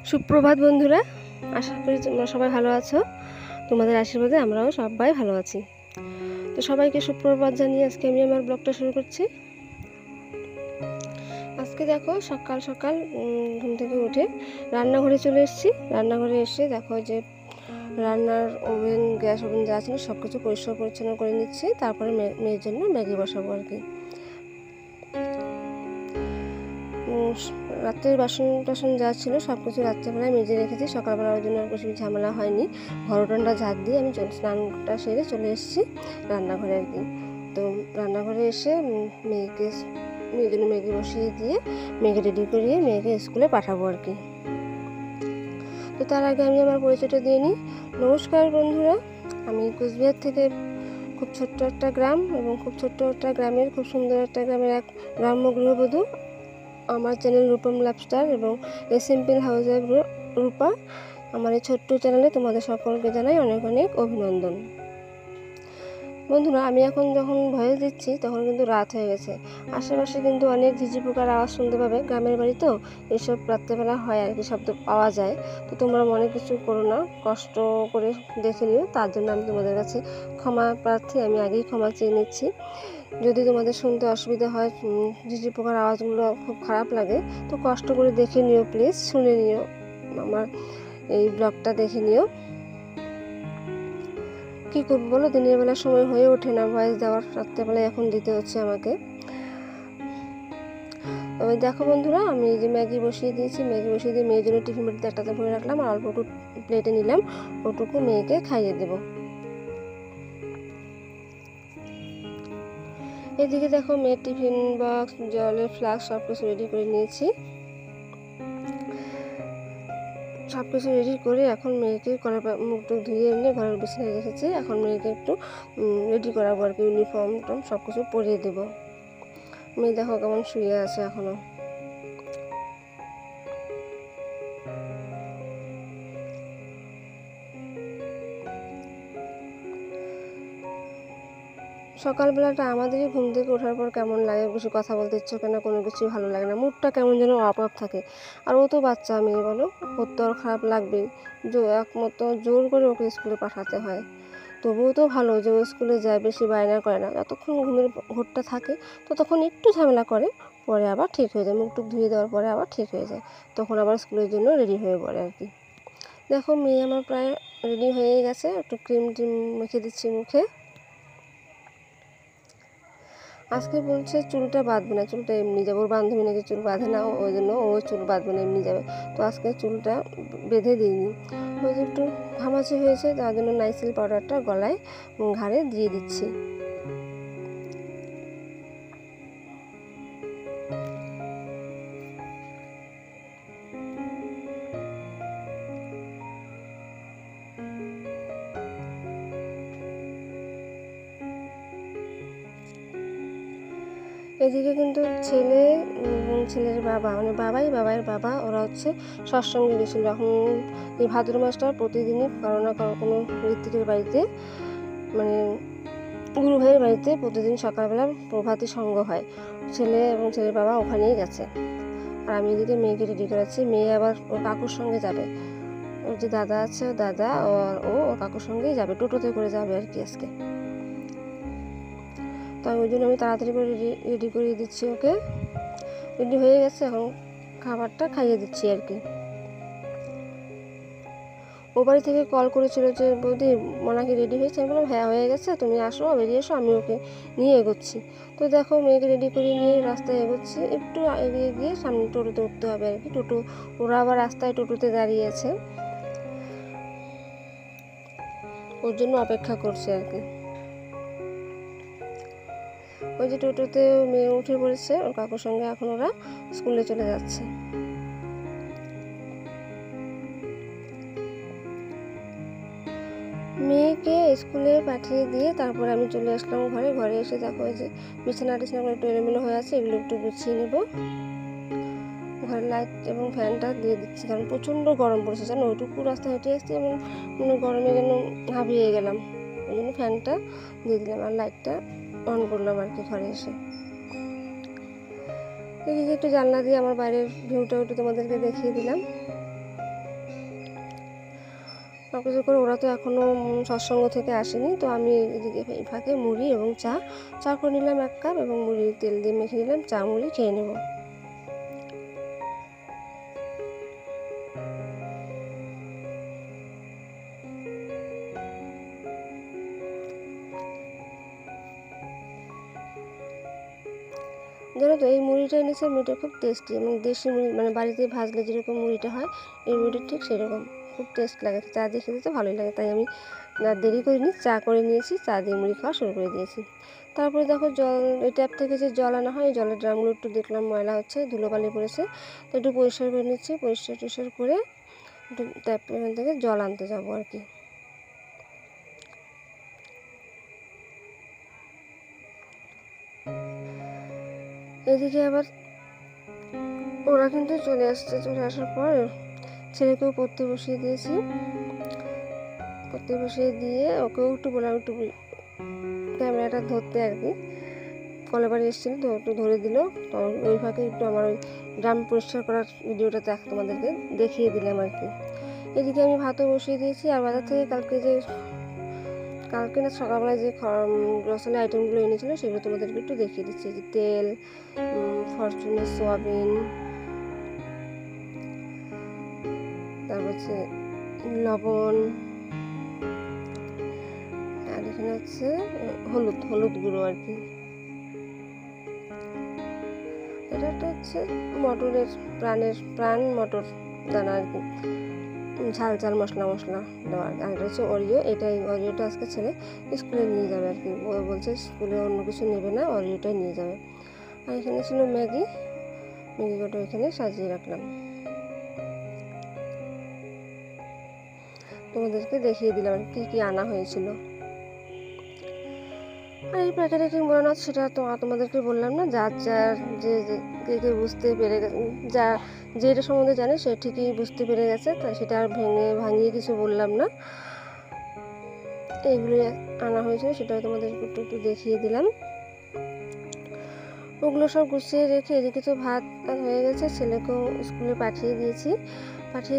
সুপ্রভাত বন্ধুরা, আশা করি তোমরা সবাই ভালো আছো। তোমাদের আশীর্বাদে আমরাও সবাই ভালো আছি। তো সবাইকে সুপ্রভাত জানিয়ে আজকে আমি আমার ব্লগটা শুরু করছি। আজকে দেখো সকাল সকাল ঘুম থেকে উঠে রান্নাঘরে চলে এসেছি। রান্নাঘরে এসে দেখো যে রান্নার ওভেন, গ্যাস ওভেন যা ছিল সব কিছু পরিষ্কার পরিচ্ছন্ন করে নিচ্ছি। তারপরে মেয়ের জন্য ম্যাগি বসাবো আর কি। রাত্রের বাসন টাসন যা ছিল সব কিছু রাত্রেবেলায় মেজে রেখেছি। সকালবেলা ওই জন্য আর কিছু ঝামেলা হয়নি। ঘরটানটা ঝাঁট দিয়ে আমি স্নানটা সেরে চলে এসেছি রান্নাঘরে আর কি। তো রান্নাঘরে এসে মেয়ের জন্য ম্যাগি বসিয়ে দিয়ে মেয়েকে রেডি করিয়ে মেয়েকে স্কুলে পাঠাবো আর কি। তো তার আগে আমি আমার পরিচয়টা দিয়ে নিই। নমস্কার বন্ধুরা, আমি কোচবিহার থেকে খুব ছোট্ট একটা গ্রাম এবং খুব ছোট্ট একটা গ্রামের খুব সুন্দর একটা গ্রামের এক গ্রাম্য গৃহবধূ। আমার চ্যানেল রূপম লাইফস্টাইল এবং এ সিম্পল হাউস ওয়াইফ রূপা, আমার এই ছোট্ট চ্যানেলে তোমাদের সকলকে জানাই অনেক অনেক অভিনন্দন। বন্ধুরা, আমি এখন যখন ভয়েস দিচ্ছি তখন কিন্তু রাত হয়ে গেছে। আশেপাশে কিন্তু অনেক ঝিঝি পোকার আওয়াজ শুনতে পাবে। গ্রামের বাড়ি তো এসব রাত্রেবেলা হয় আর কি, শব্দ পাওয়া যায়। তো তোমরা মনে কিছু করো না, কষ্ট করে দেখে নিও। তার জন্য আমি তোমাদের কাছে ক্ষমা প্রার্থী, আমি আগেই ক্ষমা চেয়ে নিচ্ছি। যদি তোমাদের শুনতে অসুবিধা হয়, ঝিঝি পোকার আওয়াজগুলো খুব খারাপ লাগে, তো কষ্ট করে দেখে নিও, প্লিজ শুনে নিও, আমার এই ব্লগটা দেখে নিও। কী করবো বলো, দিনের বেলা সময় হয়ে ওঠে না ভয়েস দেওয়ার, রাত্রেবেলায় এখন দিতে হচ্ছে আমাকে। তবে দেখো বন্ধুরা, আমি এই যে ম্যাগি বসিয়ে দিয়েছি। ম্যাগি বসিয়ে দিয়ে মেয়ের জন্য টিফিন বাটিতে একটাতে ভরে রাখলাম, আর অল্প একটু প্লেটে নিলাম, ওটুকু মেয়েকে খাইয়ে দেবো। এদিকে দেখো মেয়ের টিফিন বক্স, জলের ফ্লাস্ক সব কিছু রেডি করে নিয়েছি। সব কিছু রেডি করে এখন মেয়েকে মুখ টুক ধুয়ে এনে ঘরের বিছানায় রেখেছি। এখন মেয়েকে একটু রেডি করাবো আর কি, ইউনিফর্ম সব কিছু পরিয়ে দেবো। মেয়ে দেখো কেমন শুয়ে আছে এখনো। সকালবেলাটা আমাদেরই ঘুম থেকে ওঠার পর কেমন লাগে, বেশি কথা বলতে ইচ্ছে করে না, কোনো কিছুই ভালো লাগে না, মুডটা কেমন যেন অফ থাকে। আর ও তো বাচ্চা মেয়ে, বলো, ওর তো আর খারাপ লাগবেই। একমতো জোর করে ওকে স্কুলে পাঠাতে হয়। তবুও তো ভালো যে ও স্কুলে যায়, বেশি বায়না করে না। যতক্ষণ ঘুমের ঘোরটা থাকে ততক্ষণ একটু ঝামেলা করে, পরে আবার ঠিক হয়ে যায়। মুখ টুক ধুয়ে দেওয়ার পরে আবার ঠিক হয়ে যায়, তখন আবার স্কুলের জন্য রেডি হয়ে পড়ে আর কি। দেখো মেয়ে আমার প্রায় রেডি হয়ে গেছে, একটু ক্রিম টিম মেখে দিচ্ছি মুখে। আজকে বলছে চুলটা বাঁধবে না, চুলটা এমনি যাবে। ওর বান্ধবী নাকি চুল বাঁধে না, ওই জন্য ও চুল বাঁধবে না, এমনি যাবে। তো আজকে চুলটা বেঁধে দিইনি। ওই যে একটু ঘামাচি হয়েছে, তার জন্য নাইসিল পাউডারটা গলায় ঘাড়ে দিয়ে দিচ্ছি। এদিকে কিন্তু ছেলে এবং ছেলের বাবা, মানে বাবার বাবা, ওরা হচ্ছে সৎসঙ্গে গেছিলো। এখন এই ভাদ্র মাসটা প্রতিদিনই কারো না কারো কোনো ঋত্বিকের বাড়িতে, মানে গুরু ভাইয়ের বাড়িতে প্রতিদিন সকালবেলা প্রভাতী সঙ্গ হয়। ছেলে এবং ছেলের বাবা ওখানেই গেছে। আর আমি এদিকে মেয়েকে রেডি করাচ্ছি। মেয়ে আবার ওর কাকুর সঙ্গে যাবে। ওর যে দাদা আছে, ও দাদা ওর কাকুর সঙ্গেই যাবে, টোটোতে করে যাবে আর কি আজকে। তাই ওই জন্য আমি তাড়াতাড়ি করে রেডি করিয়ে দিচ্ছি ওকে। রেডি হয়ে গেছে, এখন খাবারটা খাইয়ে দিচ্ছি আর কি। ও বাড়ি থেকে কল করেছিল যে বৌদি মোনাকে রেডি হয়েছে। আমি বললাম হ্যাঁ হয়ে গেছে, তুমি আসো, বেরিয়ে এসো, আমি ওকে নিয়ে এগোচ্ছি। তো দেখো মেয়েকে রেডি করে নিয়ে রাস্তায় এগোচ্ছি। একটু এগিয়ে গিয়ে সামনে টোটোতে উঠতে হবে আর কি। ওরা আবার রাস্তায় টোটোতে দাঁড়িয়ে আছে, ওর জন্য অপেক্ষা করছে আর কি। ওই যে টোটোতে মেয়ে উঠে পড়েছে ওর কাকুর সঙ্গে, এখন ওরা স্কুলে চলে যাচ্ছে। মেয়েকে স্কুলে পাঠিয়ে দিয়ে তারপর আমি চলে আসলাম ঘরে এসে দেখো যে বিছানা টিছানা একটু এলোমেলো হয়ে আছে, এগুলো একটু গুছিয়ে নেব। ঘরের লাইট এবং ফ্যানটা দিয়ে দিচ্ছি, কারণ প্রচণ্ড গরম পড়েছে জানো। ওইটুকু রাস্তা হেঁটে আসছি, এবং গরমে যেন হাঁপিয়ে গেলাম, ওই জন্য ফ্যানটা দিয়ে দিলাম আর লাইটটা অন করলাম আর কি ঘরে এসে। এদিকে একটু জানলা দিয়ে আমার বাইরের ভিউটা একটু তোমাদেরকে দেখিয়ে দিলাম। কিছু করে ওরা তো এখনও সৎসঙ্গ থেকে আসেনি, তো আমি এদিকে এই ফাঁকে মুড়ি এবং চা করে নিলাম 1 কাপ, এবং মুড়ি তেল দিয়ে মেখে নিলাম, চা মুড়ি খেয়ে নেব। জানো তো এই মুড়িটা এনেছে, মুড়িটা খুব টেস্টি এবং দেশি মুড়ি, মানে বাড়িতে ভাজলে যেরকম মুড়িটা হয় এই মুড়িটা ঠিক সেরকম, খুব টেস্ট লাগে। চা দিয়ে খেতে তো ভালোই লাগে, তাই আমি দেরি করিনি, চা করে নিয়েছি, চা দিয়ে মুড়ি খাওয়া শুরু করে দিয়েছি। তারপরে দেখো জল, এই ট্যাপ থেকে যে জল আনা হয়, জলের ড্রামগুলো একটু দেখলাম ময়লা হচ্ছে, ধুলোবালি পড়েছে, তো একটু পরিষ্কার করে নিচ্ছি। পরিষ্কার করে একটু ট্যাপ থেকে জল আনতে যাবো আর কি। এদিকে আবার ওরা কিন্তু চলে আসছে, চলে আসার পর ছেলেকেও পড়তে বসিয়ে দিয়েছি। পড়তে বসিয়ে দিয়ে ওকেও একটু বললাম একটু ক্যামেরাটা ধরতে আর কি, কলে বাড়ি এসেছিল তো একটু ধরে দিল। তো ওই ফাঁকে একটু আমার ওই ড্রাম পরিষ্কার করার ভিডিওটা তোমাদেরকে দেখিয়ে দিলাম আর কি। এদিকে আমি ভাতও বসিয়ে দিয়েছি, আর বাজার থেকে কালকে না সকালবেলায় যে গ্রসারি আইটেমগুলো এনেছিল সেগুলো তোমাদেরকে একটু দেখিয়ে দিচ্ছি। যে তেল, ফরচুনের সোয়াবিন, তারপর হচ্ছে লবণ, আর এখানে হচ্ছে হলুদ গুঁড়ো আর কি। এটা একটা হচ্ছে মটরের প্রাণ মটর দানা আর কি, ঝাল মশলা দেওয়ার। আর এটা হচ্ছে অরিও, অরিওটা আজকে ছেলে স্কুলে নিয়ে যাবে আর কি, বলছে স্কুলে অন্য কিছু নেবে না, অরিওটাই নিয়ে যাবে। আর এখানে ছিল ম্যাগি কটা এখানে সাজিয়ে রাখলাম, তোমাদেরকে দেখিয়ে দিলাম কি কি আনা হয়েছিল। আর এই প্যাকেটিং বানানো সেটা তো তোমাদেরকে বললাম না, যার যে বুঝতে পেরে গেছে, যেটা সম্বন্ধে জানে সে ঠিকই বুঝতে পেরে গেছে, তাই সেটা আর ভাঙিয়ে কিছু বললাম না। এইগুলো আনা হয়েছিল সেটাও তোমাদেরকে একটু দেখিয়ে দিলাম। ওগুলো সব গুছিয়ে রেখে এদিকে তো ভাত হয়ে গেছে, ছেলেকেও স্কুলে পাঠিয়ে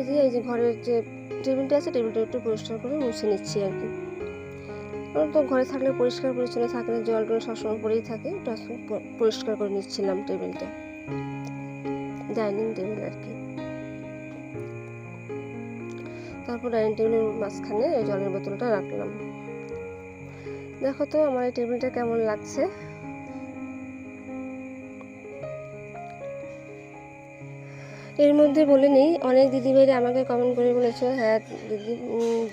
দিয়ে এই যে ঘরের যে টেবিলটা আছে, টেবিলটা একটু পরিষ্কার করে মুছে নিচ্ছি আর কি। তো ঘরে থাকলে পরিষ্কার পরিচ্ছন্ন থাকে না, জল সবসময় পরেই থাকে, ওটা পরিষ্কার করে নিচ্ছিলাম টেবিলটা, ডাইনিং টেবিল আর কি। তারপর ডাইনিং টেবিলের মাঝখানে ওই জলের বোতলটা রাখলাম। দেখো তো আমার এই টেবিলটা কেমন লাগছে। এর মধ্যে বলে নিই, অনেক দিদিভাইরা আমাকে কমেন্ট করে বলেছে, হ্যাঁ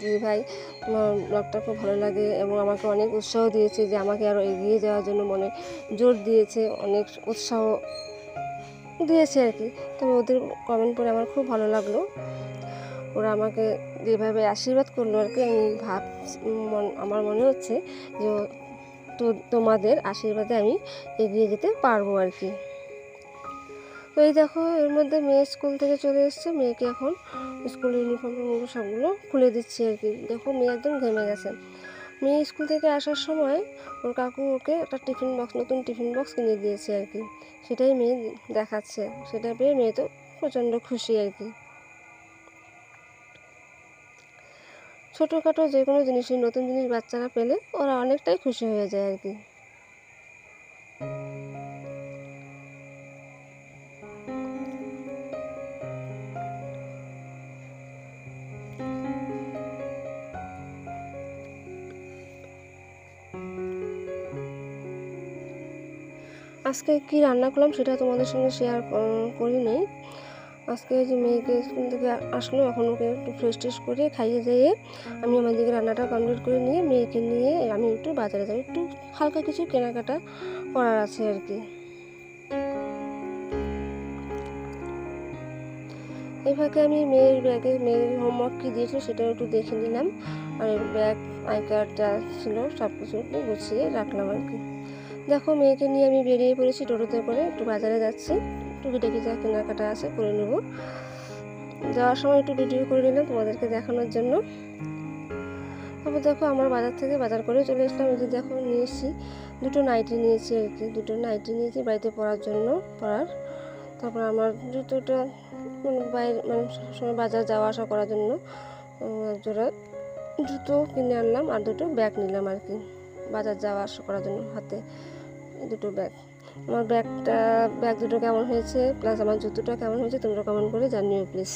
দিদিভাই তোমার ব্লগটা খুব ভালো লাগে, এবং আমাকে অনেক উৎসাহ দিয়েছে, যে আমাকে আরও এগিয়ে যাওয়ার জন্য মনে জোর দিয়েছে, অনেক উৎসাহ দিয়েছে আর কি। তবে ওদের কমেন্ট পড়ে আমার খুব ভালো লাগলো, ওরা আমাকে যেভাবে আশীর্বাদ করলো আর কি, আমি আমার মনে হচ্ছে যে তোমাদের আশীর্বাদে আমি এগিয়ে যেতে পারবো আর কি। তো এই দেখো, এর মধ্যে মেয়ে স্কুল থেকে চলে এসছে, মেয়েকে এখন স্কুল ইউনিফর্মগুলো সবগুলো খুলে দিচ্ছি আর কি। দেখো মেয়ে একদম ঘেমে গেছে। মেয়ে স্কুল থেকে আসার সময় ওর কাকু ওকে একটা নতুন টিফিন বক্স কিনে দিয়েছে আর কি, সেটাই মেয়ে দেখাচ্ছে, সেটা পেয়ে মেয়ে তো প্রচণ্ড খুশি আর কি। ছোটোখাটো যে কোনো জিনিসই, নতুন জিনিস বাচ্চারা পেলে ওরা অনেকটাই খুশি হয়ে যায় আর কি। আজকে কি রান্না করলাম সেটা তোমাদের সঙ্গে শেয়ার করি নেই। আজকে যে মেয়েকে স্কুল থেকে আসলো, এখন ওকে একটু ফ্রেশ করে খাইয়ে দিয়ে আমি আমার দিকে রান্নাটা কমপ্লিট করে নিয়ে মেয়েকে নিয়ে আমি একটু বাজারে যাই, একটু হালকা কিছু কেনাকাটা করার আছে আর কি। এই ফাঁকে আমি মেয়ের হোমওয়ার্ক কী দিয়েছিল সেটাও একটু দেখে নিলাম, আর ব্যাগ আই কার্ড যা ছিল সব কিছু একটু গুছিয়ে রাখলাম আর কি। দেখো মেয়েকে নিয়ে আমি বেরিয়ে পড়েছি টোটোতে করে, একটু বাজারে যাচ্ছি, টুকিটাকি যা কেনাকাটা আছে করে নেব। যাওয়ার সময় একটু ভিডিও করে নিলাম তোমাদেরকে দেখানোর জন্য। তারপর দেখো আমার বাজার থেকে বাজার করে চলে আসলাম, এই যে দেখো নিয়ে এসেছি দুটো নাইটি নিয়েছি আর কি, দুটো নাইটি নিয়েছি বাড়িতে পরার জন্য, তারপর আমার জুতোটা বাইরে সবসময় বাজার যাওয়া আসা করার জন্য এক জোড়া জুতো কিনে আনলাম আর দুটো ব্যাগ নিলাম আর কি, বাজার যাওয়া আসা করার জন্য হাতে দুটো ব্যাগ। আমার ব্যাগ দুটো কেমন হয়েছে প্লাস আমার জুতোটা কেমন হয়েছে তোমরা কমেন্ট করে জানিও প্লিজ।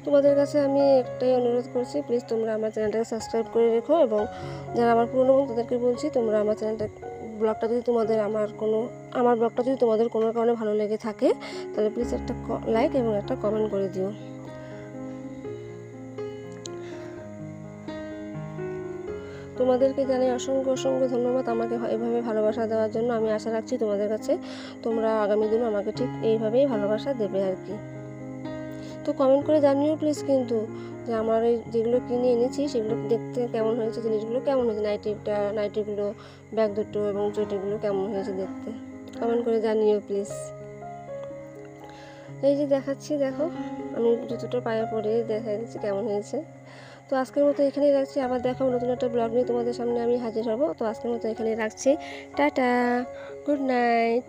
তোমাদের কাছে আমি একটাই অনুরোধ করছি, প্লিজ তোমরা আমার চ্যানেলটাকে সাবস্ক্রাইব করে রেখো, এবং যারা আমার পুরনো বন্ধু তাদেরকে বলছি তোমরা আমার ব্লগটা যদি আমার ব্লগটা যদি তোমাদের কোনো কারণে ভালো লেগে থাকে তাহলে প্লিজ একটা লাইক এবং একটা কমেন্ট করে দিও। তোমাদেরকে জানাই অসংখ্য ধন্যবাদ আমাকে এভাবে ভালোবাসা দেওয়ার জন্য। আমি আশা রাখছি তোমাদের কাছে তোমরা আগামী দিনও আমাকে ঠিক এইভাবেই ভালোবাসা দেবে আর কি। তো কমেন্ট করে জানিও প্লিজ কিন্তু যে আমার এই যেগুলো কিনে এনেছি সেগুলো দেখতে কেমন হয়েছে, জিনিসগুলো কেমন হয়েছে, নাইটিগুলো, ব্যাগ দুটো এবং চটিগুলো কেমন হয়েছে দেখতে, কমেন্ট করে জানিও প্লিজ। এই যে দেখাচ্ছি, দেখো আমি জুতোটা পায়ে পরে দেখাই দিচ্ছি কেমন হয়েছে। তো আজকের মতো এখানেই রাখছি, আবার দেখাবো নতুন একটা ব্লগ নিয়ে তোমাদের সামনে আমি হাজির হব। তো আজকের মতো এখানেই রাখছি, টাটা, গুড নাইট।